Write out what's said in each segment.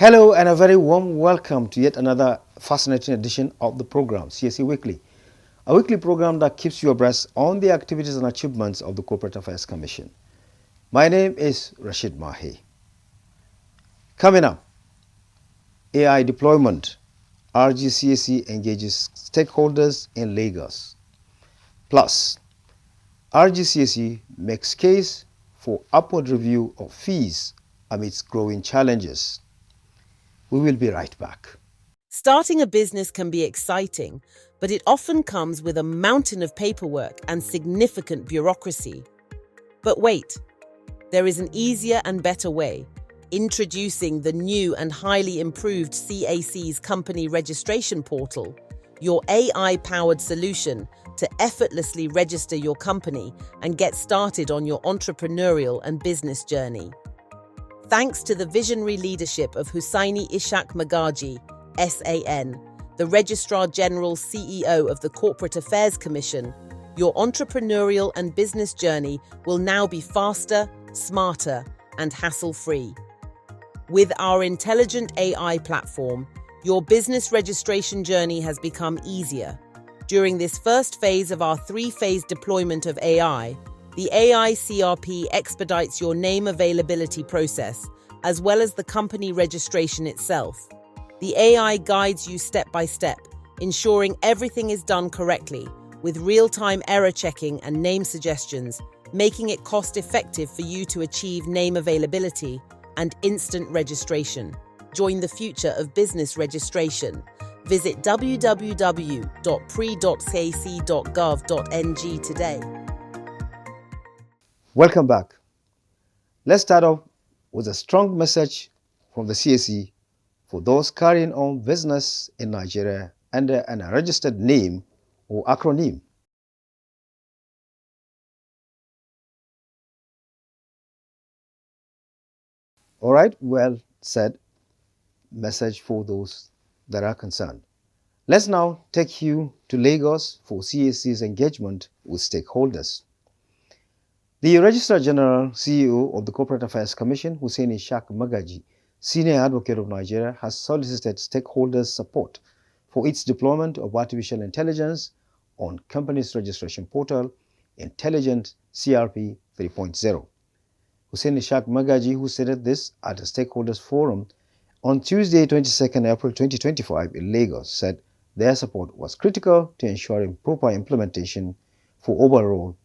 Hello and a very warm welcome to yet another fascinating edition of the program, CSE Weekly, a weekly program that keeps you abreast on the activities and achievements of the Corporate Affairs Commission. My name is Rashid Mahi. Coming up, AI deployment. RGCSE engages stakeholders in Lagos. Plus, RGCSE makes case for upward review of fees amidst growing challenges. We will be right back. Starting a business can be exciting, but it often comes with a mountain of paperwork and significant bureaucracy. But wait, there is an easier and better way. Introducing the new and highly improved CAC's company registration portal, your AI-powered solution to effortlessly register your company and get started on your entrepreneurial and business journey. Thanks to the visionary leadership of Hussaini Ishaq Magaji, SAN, the Registrar General CEO of the Corporate Affairs Commission, your entrepreneurial and business journey will now be faster, smarter, and hassle-free. With our intelligent AI platform, your business registration journey has become easier. During this first phase of our three-phase deployment of AI, the AI CRP expedites your name availability process, as well as the company registration itself. The AI guides you step by step, ensuring everything is done correctly, with real-time error checking and name suggestions, making it cost-effective for you to achieve name availability and instant registration. Join the future of business registration. Visit www.pre.cac.gov.ng today. Welcome back. Let's start off with a strong message from the CSE for those carrying on business in Nigeria under an unregistered name or acronym. All right, well said. Message for those that are concerned. Let's now take you to Lagos for CSE's engagement with stakeholders. The Registrar General CEO of the Corporate Affairs Commission, Hussaini Ishaq Magaji, Senior Advocate of Nigeria, has solicited stakeholders' support for its deployment of artificial intelligence on companies' registration portal, Intelligent CRP 3.0. Hussaini Ishaq Magaji, who stated this at a stakeholders forum on Tuesday, 22nd April 2025 in Lagos, said their support was critical to ensuring proper implementation for overall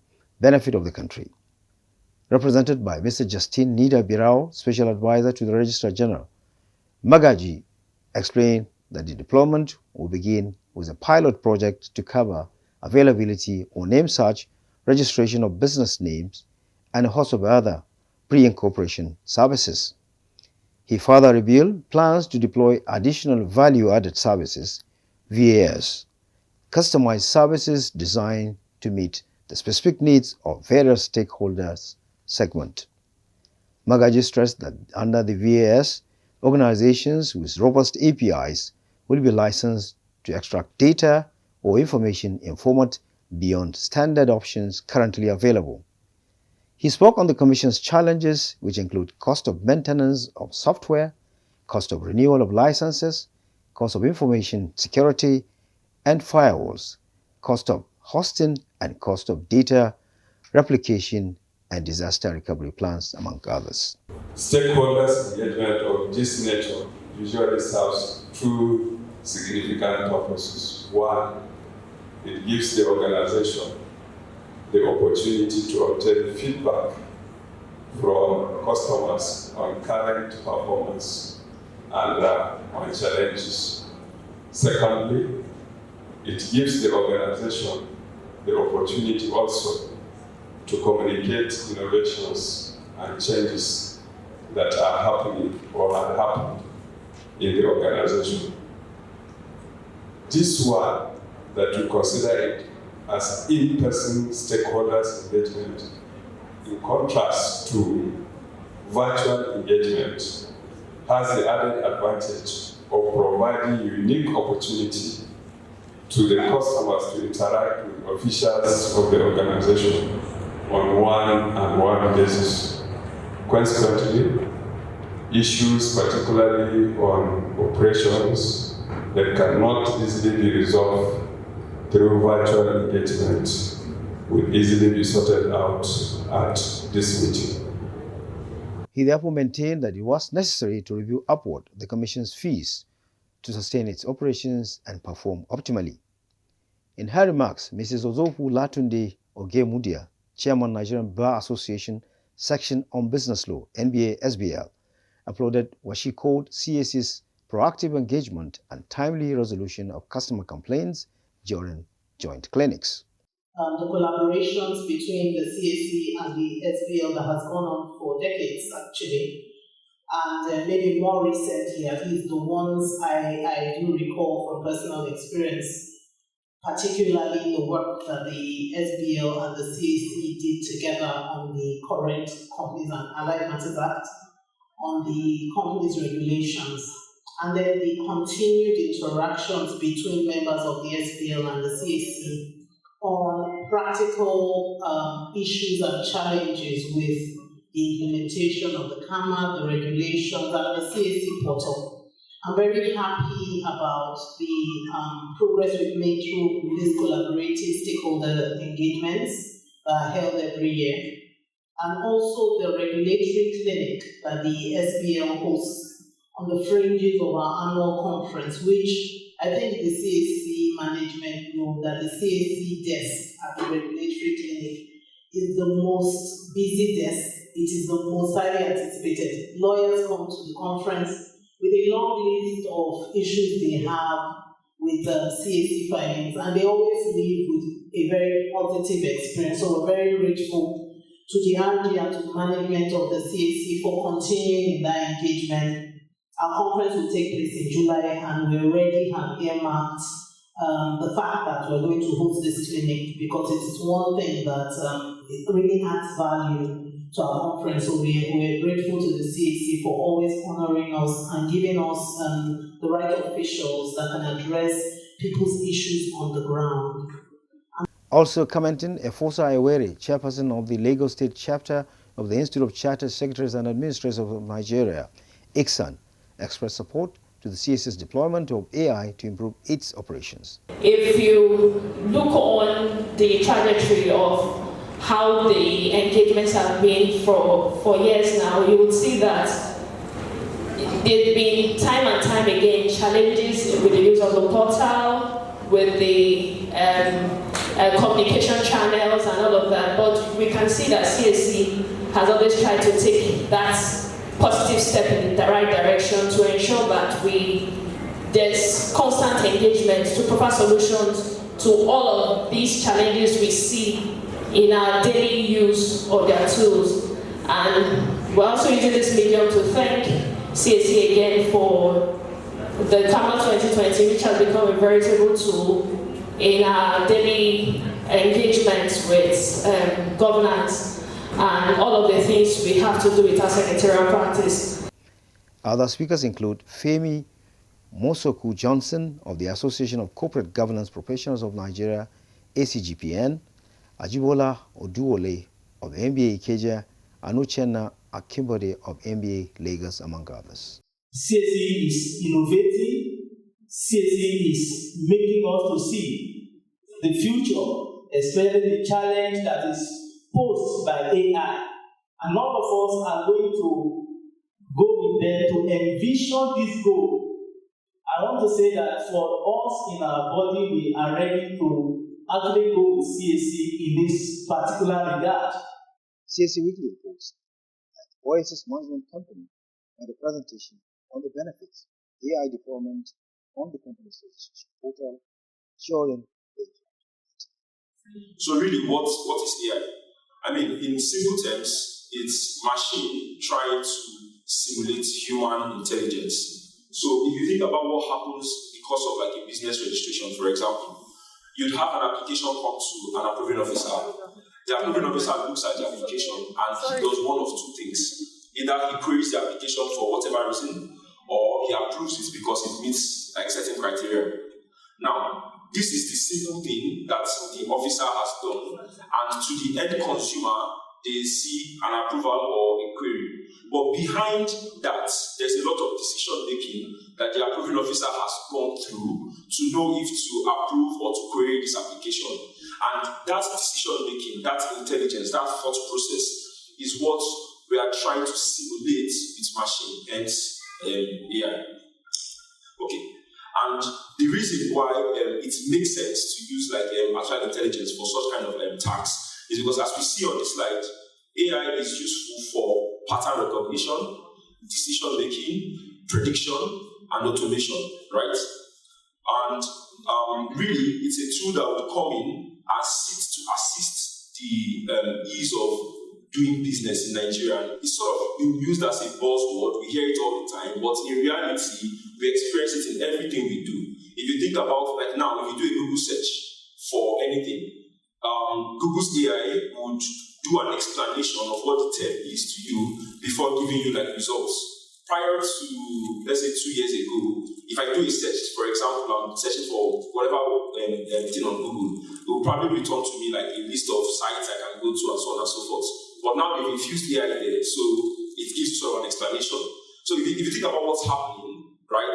benefit of the country. Represented by Mr. Justin Nida Birao, Special Advisor to the Registrar General, Magaji explained that the deployment will begin with a pilot project to cover availability or name search, registration of business names, and a host of other pre-incorporation services. He further revealed plans to deploy additional value-added services, VAS, customized services designed to meet the specific needs of various stakeholders segment. Magaji stressed that under the VAS, organizations with robust APIs will be licensed to extract data or information in format beyond standard options currently available. He spoke on the Commission's challenges, which include cost of maintenance of software, cost of renewal of licenses, cost of information security and firewalls, cost of hosting and cost of data replication and disaster recovery plans, among others. Stakeholders' engagement of this nature usually serves two significant purposes. One, it gives the organization the opportunity to obtain feedback from customers on current performance and on challenges. Secondly, it gives the organization the opportunity also to communicate innovations and changes that are happening or have happened in the organization. This one that we consider it as in-person stakeholders engagement, in contrast to virtual engagement, has the added advantage of providing unique opportunity to the customers to interact with officials of the organization on one-on-one basis. Consequently, issues, particularly on operations that cannot easily be resolved through virtual engagement, will easily be sorted out at this meeting. He therefore maintained that it was necessary to review upward the Commission's fees to sustain its operations and perform optimally. In her remarks, Mrs. Ozofu Latunde Ogemudia, Chairman, Nigerian Bar Association, Section on Business Law, NBA SBL, applauded what she called CAC's proactive engagement and timely resolution of customer complaints during joint clinics. The collaborations between the CAC and the SBL that has gone on for decades, actually, and maybe more recently, at least the ones I do recall from personal experience, particularly the work that the SBL and the CAC did together on the current Companies and Allied Matters Act, on the company's regulations, and then the continued interactions between members of the SBL and the CAC on practical issues and challenges with the implementation of the CAMA, the regulations, and the CAC portal. I'm very happy about the progress we've made through these collaborative stakeholder engagements held every year, and also the regulatory clinic that the SBL hosts on the fringes of our annual conference, which I think the CAC management know that the CAC desk at the regulatory clinic is the most busy desk. It is the most highly anticipated. Lawyers come to the conference with a long list of issues they have with CAC filings, and they always leave with a very positive experience. So we're very grateful to the RD and to the management of the CAC for continuing in that engagement. Our conference will take place in July, and we already have earmarked the fact that we're going to host this clinic because it is one thing that it really adds value to our conference. So we're grateful to the CAC for always honoring us and giving us the right officials that can address people's issues on the ground. Also commenting, Efosa Iwere, chairperson of the Lagos State chapter of the Institute of Chartered Secretaries and Administrators of Nigeria, ICSAN, expressed support to the CAC's deployment of AI to improve its operations. If you look on the trajectory of how the engagements have been for years now, you would see that there have been time and time again challenges with the use of the portal, with the communication channels and all of that, but we can see that CAC has always tried to take that positive step in the right direction to ensure that there's constant engagement to provide solutions to all of these challenges we see in our daily use of their tools. And we're also using this medium to thank CAC again for the CAMA 2020, which has become a veritable tool in our daily engagements with governance and all of the things we have to do with our secretarial practice. Other speakers include Femi Mosoku Johnson of the Association of Corporate Governance Professionals of Nigeria, ACGPN, Ajibola Oduwole of MBA Ikeja, and Uchenna Akimbode of MBA Lagos, among others. CAC is innovating. CAC is making us to see the future, especially the challenge that is posed by AI. And none of us are going to go with them to envision this goal. I want to say that for us in our body, we are ready to actually go with CAC in this particular regard. CAC Weekly reports that OSS Management Company made a presentation on the benefits of AI deployment on the company's registration portal during the event. So really, what is AI? I mean, in simple terms, it's machine trying to simulate human intelligence. So if you think about what happens because of like a business registration, for example, you'd have an application come to an approving officer. The approving officer looks at the application and he does one of two things. Either he queries the application for whatever reason, or he approves it because it meets like certain criteria. Now, this is the simple thing that the officer has done, and to the end consumer, they see an approval or a query. But behind that, there's a lot of decision making that the approving officer has gone through to know if to approve or to query this application. And that decision making, that intelligence, that thought process is what we are trying to simulate with machine, hence AI. Okay. And the reason why it makes sense to use like artificial intelligence for such kind of tasks is because, as we see on the slide, AI is useful for pattern recognition, decision making, prediction, and automation, right? And really, it's a tool that will come in and to assist the ease of doing business in Nigeria. It's sort of being used as a buzzword. We hear it all the time, but in reality, we experience it in everything we do. If you think about, like now, if you do a Google search for anything, Google's AI would do an explanation of what the term is to you before giving you like results. Prior to, let's say 2 years ago, if I do a search, for example, I'm searching for whatever thing on Google, it will probably return to me like a list of sites I can go to and so on and so forth. But now they've infused AI there, so it gives you sort of an explanation. So if you think about what's happening, right,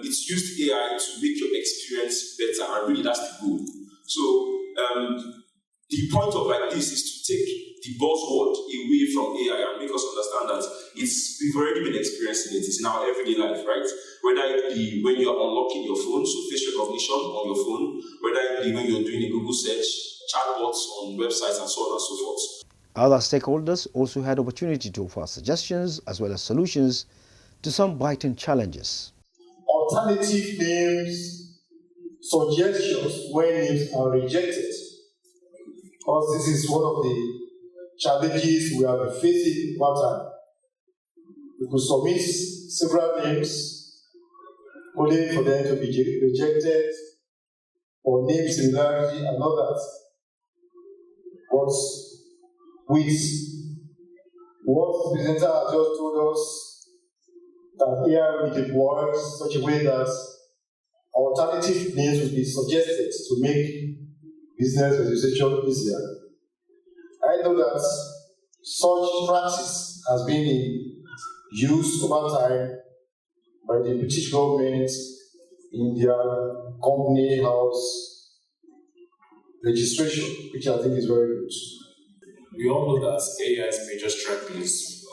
it's used AI to make your experience better, and really that's the goal. So the point of like this is to take the buzzword away from AI and make us understand that we've already been experiencing it. It's in our everyday life, right? Whether it be when you're unlocking your phone, so face recognition on your phone, whether it be when you're doing a Google search, chatbots on websites, and so on and so forth. Other stakeholders also had opportunity to offer suggestions as well as solutions to some biting challenges. Alternative names, suggestions when names are rejected. Because this is one of the challenges we have been facing over time. We could submit several names, only for them to be rejected, or name similarity and all that. But with what the presenter has just told us, that AI will be deployed in such a way that alternative names will be suggested to make business registration easier. I know that such practice has been in use over time by the British government in their company house registration, which I think is very good. We all know that AI's major strength is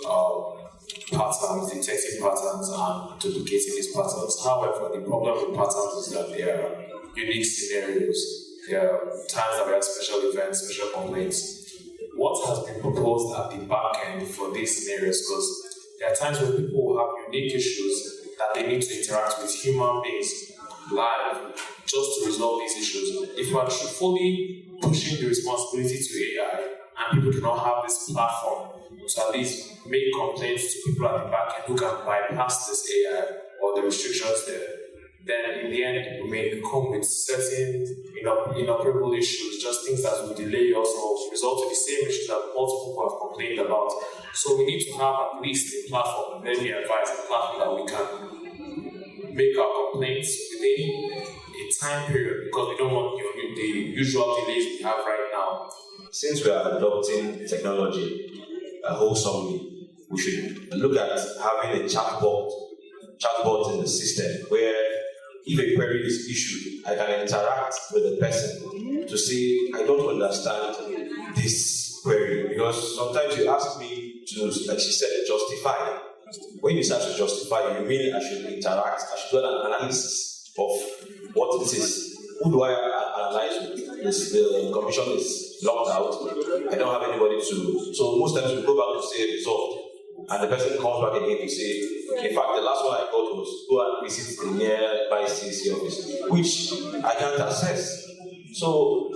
patterns, detecting patterns and duplicating these patterns. However, the problem with patterns is that there are unique scenarios. There are times that we have special events, special complaints. What has been proposed at the back end for these scenarios? Because there are times when people have unique issues that they need to interact with human beings live just to resolve these issues. If we are fully pushing the responsibility to AI and people do not have this platform to at least make complaints to people at the back end who can bypass this AI or the restrictions there, then in the end we may come with certain inoperable issues, just things that will delay us or result in the same issues that multiple people have complained about. So we need to have at least a platform, let me advise, a platform that we can make our complaints within a time period, because we don't want the usual delays we have right now. Since we are adopting technology wholesomely, we should look at having a chatbot in the system where if a query is issued, I can interact with the person to say, I don't understand this query, because sometimes you ask me to, like she said, justify. When you start to justify, you mean I should interact, I should do an analysis of what it is. Who do I analyze with? The commission is locked out. I don't have anybody to. So most times we go back to say resolved. And the person comes back again to say, in fact, the last one I got was go and visit the nearby CAC office, which I can't access. So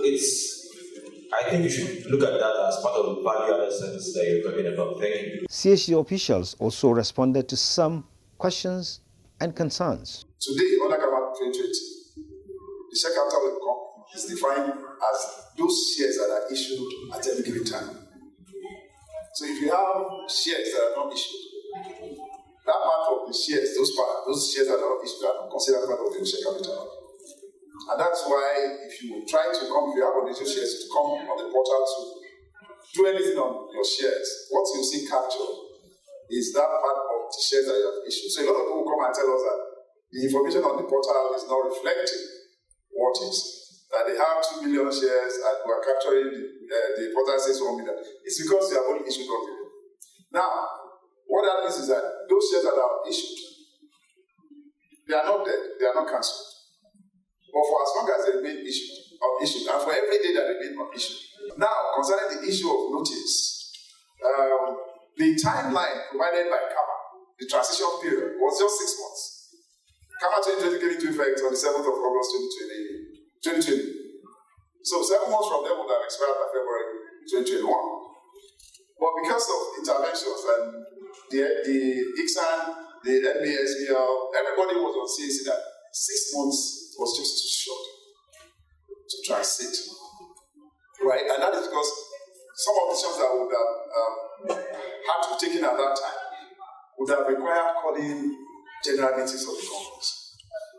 I think you should look at that as part of the value-added service that you're talking about. Thank you. CHD officials also responded to some questions and concerns. Today, under Government 2020, the share capital of the company is defined as those shares that are issued at any given time. So if you have shares that are not issued, that part of the shares, those shares that are not issued are considered part of the share capital. And that's why if you have unusual shares to come on the portal to do anything on your shares, what you see captured is that part of the shares that you have issued. So a lot of people come and tell us that the information on the portal is not reflecting what is. That they have 2 million shares and we are capturing the portal says 1 million. It's because they have only issued 1 million. Now, what that means is that those shares that are issued, they are not dead, they are not cancelled. But for as long as they remain issued, and for every day that they remain unissued. Now, concerning the issue of notice, the timeline provided by CAMA, the transition period, was just 6 months. CAMA 2020 came into effect on the 7th of August 2020. So 7 months from then would have expired by February 2021. But because of interventions and the ICSAN, the NBSBL, everybody was on CAC that 6 months was just too short to transit. Right? And that is because some of the decisions that would have had to be taken at that time would have required calling general meetings of the companies.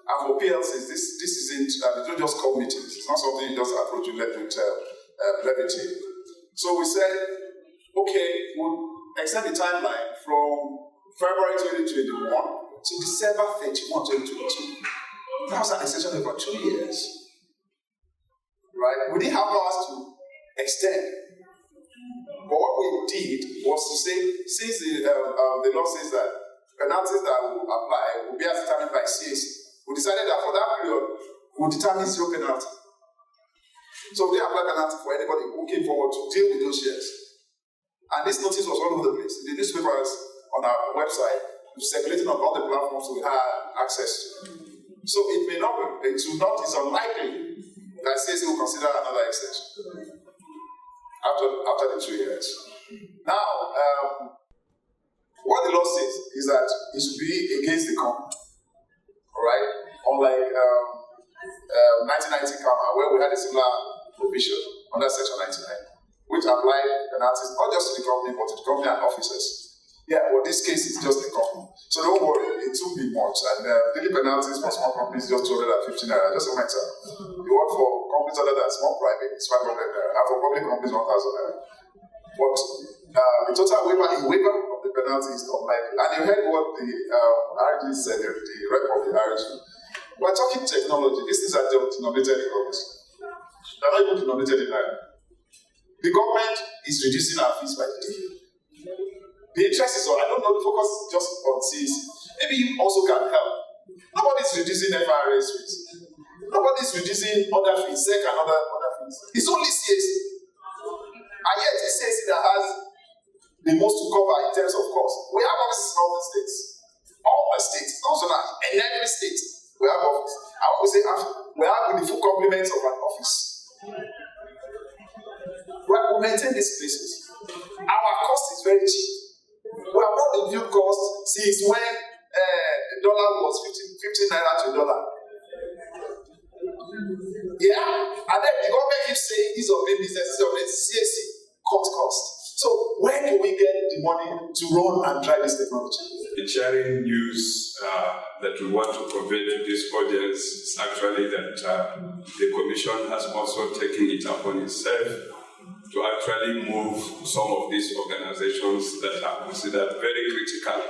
And for PLCs, this isn't, they don't just call meetings. It's not something you just approach with levity. So we said, okay, we'll extend the timeline from February 2021 to December 31, 2022. That was an extension of about 2 years. Right? We didn't have powers to extend. But what we did was to say, since the law says that penalties that will apply will be as determined by CAC, we decided that for that period, we'll determine 0 penalty. So we didn't apply penalty for anybody who came forward to deal with those shares. And this notice was all over the place. In the newspapers, on our website, circulating on all the platforms we had access to. So it may not be, it's unlikely that CAC will consider another extension after the 2 years. Now, what the law says is that it should be against the company. Alright? Unlike 1990 CAMA, where we had a similar provision under Section 99, which applied penalties not just to the company, but to the company and officers. Yeah, well, this case is just the company. So don't worry, it won't be much. And daily penalties for small companies is just 250 naira, just a matter. The one for companies other than small private is 500 naira, and for public companies 1,000 naira. But the total waiver of the penalty is not likely. And you heard what the RG said, the rep of the RG. We're talking technology. These things are denominated in dollars. They're not even denominated in naira. The government is reducing our fees by the day. The interest is on, I don't know, the focus is just on CAC. Maybe you also can help. Nobody's reducing FRS fees. Nobody's reducing other fees, SEC and other fees. It's only CAC. And yet it's CAC that has the most to cover in terms of cost. We have offices in all the states. All the states, not so much. In every state, we have offices. And when we say we have the full complements of an office. We maintain these places. Our cost is very cheap. We have not reviewed costs since when the dollar was 15 naira to a dollar. Yeah? And then the government keeps saying these are big businesses, of the CAC cut costs. So where can we get the money to run and try this technology? The sharing news that we want to convey to this audience is actually that the Commission has also taken it upon itself to actually move some of these organizations that are considered very critical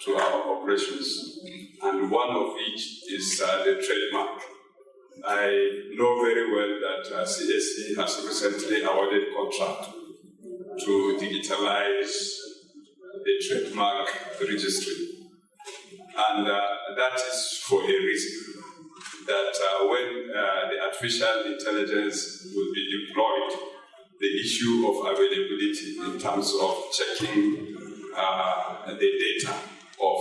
to our operations. And one of which is the trademark. I know very well that CAC has recently awarded contract to digitalize the trademark registry. And that is for a reason. That when the artificial intelligence will be deployed, the issue of availability in terms of checking the data of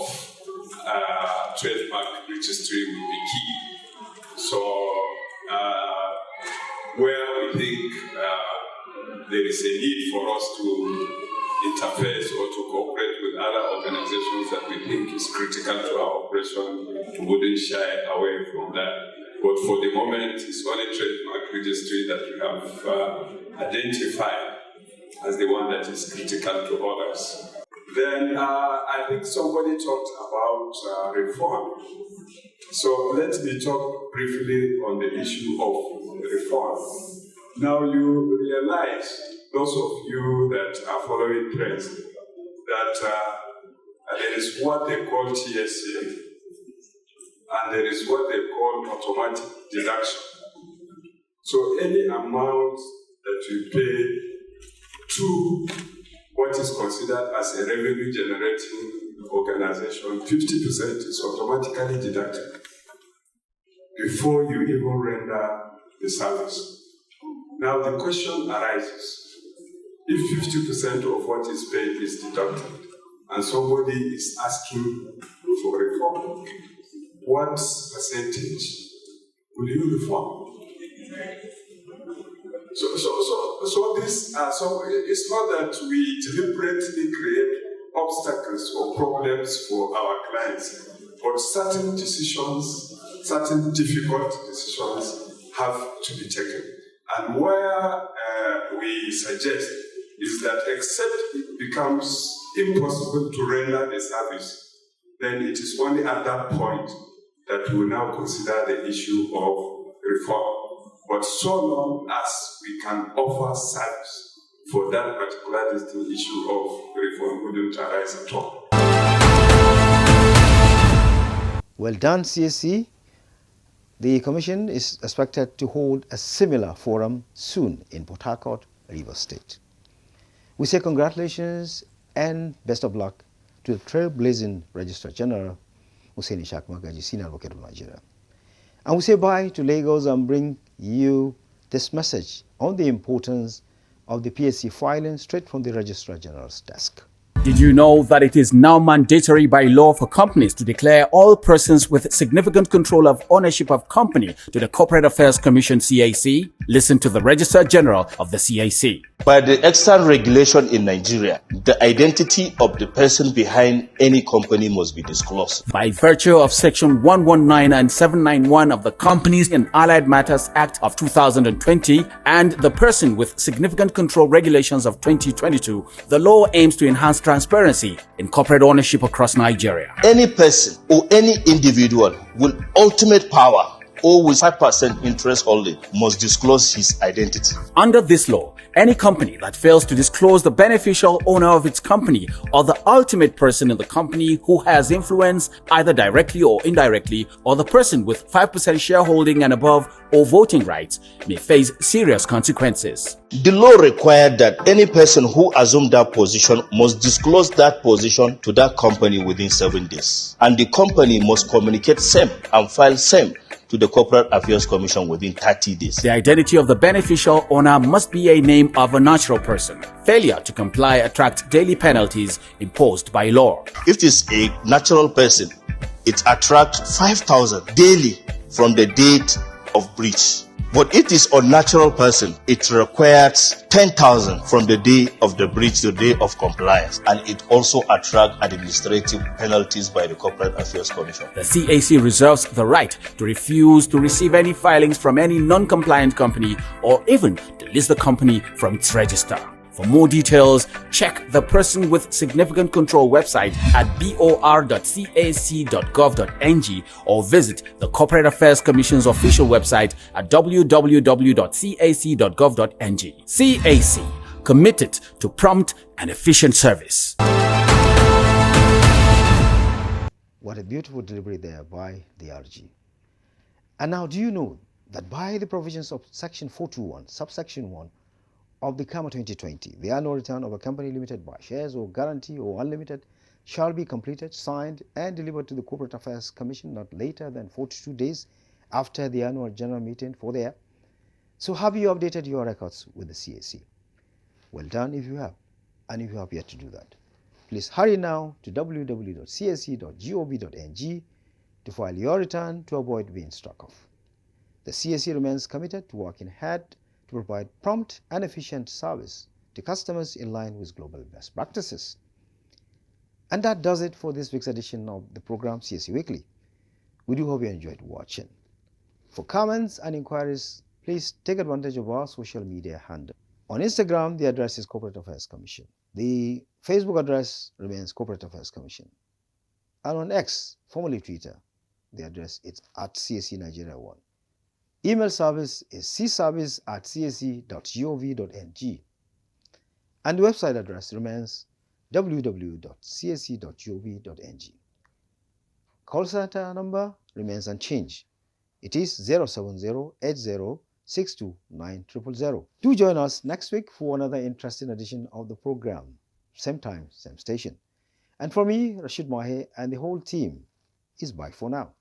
trademark registry will be key. So, where we think there is a need for us to interface or to cooperate with other organizations that we think is critical to our operation, we wouldn't shy away from that. But for the moment, it's only trademark registry that we have identified as the one that is critical to others. Then I think somebody talked about reform. So let me talk briefly on the issue of reform. Now you realize those of you that are following trends, that there is what they call TSA, and there is what they call automatic deduction. So any amount that you pay to what is considered as a revenue-generating organization, 50% is automatically deducted before you even render the service. Now the question arises, if 50% of what is paid is deducted and somebody is asking for reform, what percentage will you reform? So it's not that we deliberately create obstacles or problems for our clients, but certain decisions, certain difficult decisions have to be taken. And where we suggest is that except it becomes impossible to render the service, then it is only at that point that we will now consider the issue of reform. But so long as we can offer service for that particular distinct issue of reform wouldn't arise at all. Well done, CSC. The Commission is expected to hold a similar forum soon in Port Harcourt, Rivers State. We say congratulations and best of luck to the trailblazing Registrar General, Hussein Ishaq Magaji, Senior Advocate of Nigeria. And we say bye to Lagos and bring you this message on the importance of the PSC filing straight from the Registrar General's desk. Did you know that it is now mandatory by law for companies to declare all persons with significant control of ownership of company to the Corporate Affairs Commission, CAC? Listen to the Registrar General of the CAC. By the extant regulation in Nigeria, the identity of the person behind any company must be disclosed. By virtue of Section 119 and 791 of the Companies and Allied Matters Act of 2020 and the Person with Significant Control Regulations of 2022, the law aims to enhance transparency in corporate ownership across Nigeria. Any person or any individual with ultimate power or with 5% interest holding must disclose his identity. Under this law, any company that fails to disclose the beneficial owner of its company or the ultimate person in the company who has influence either directly or indirectly, or the person with 5% shareholding and above or voting rights may face serious consequences. The law required that any person who assumed that position must disclose that position to that company within 7 days. And the company must communicate same and file same to the Corporate Affairs Commission within 30 days. The identity of the beneficial owner must be a name of a natural person. Failure to comply attracts daily penalties imposed by law. If it is a natural person, it attracts 5,000 daily from the date of breach. But if it is unnatural person, it requires 10,000 from the day of the breach to the day of compliance, and it also attracts administrative penalties by the Corporate Affairs Commission. The CAC reserves the right to refuse to receive any filings from any non-compliant company or even to list the company from its register. For more details, check the Person with Significant Control website at bor.cac.gov.ng or visit the Corporate Affairs Commission's official website at www.cac.gov.ng. CAC, committed to prompt and efficient service. What a beautiful delivery there by the RG. And now, do you know that by the provisions of Section 421, subsection 1, of the CAMA 2020, the annual return of a company limited by shares or guarantee or unlimited shall be completed, signed and delivered to the Corporate Affairs Commission not later than 42 days after the annual general meeting for the year. So have you updated your records with the CAC? Well done if you have, and if you have yet to do that, please hurry now to www.cac.gov.ng to file your return to avoid being struck off. The CAC remains committed to working hard to provide prompt and efficient service to customers in line with global best practices. And that does it for this week's edition of the program CAC Weekly. We do hope you enjoyed watching. For comments and inquiries, please take advantage of our social media handle. On Instagram, the address is Corporate Affairs Commission. The Facebook address remains Corporate Affairs Commission. And on X, formerly Twitter, the address is at CAC Nigeria 1. Email service is cservice@cac.gov.ng. And the website address remains www.csc.gov.ng. Call center number remains unchanged. It is 070-80-62-9000. Do join us next week for another interesting edition of the program. Same time, same station. And for me, Rashid Mahe, and the whole team is bye for now.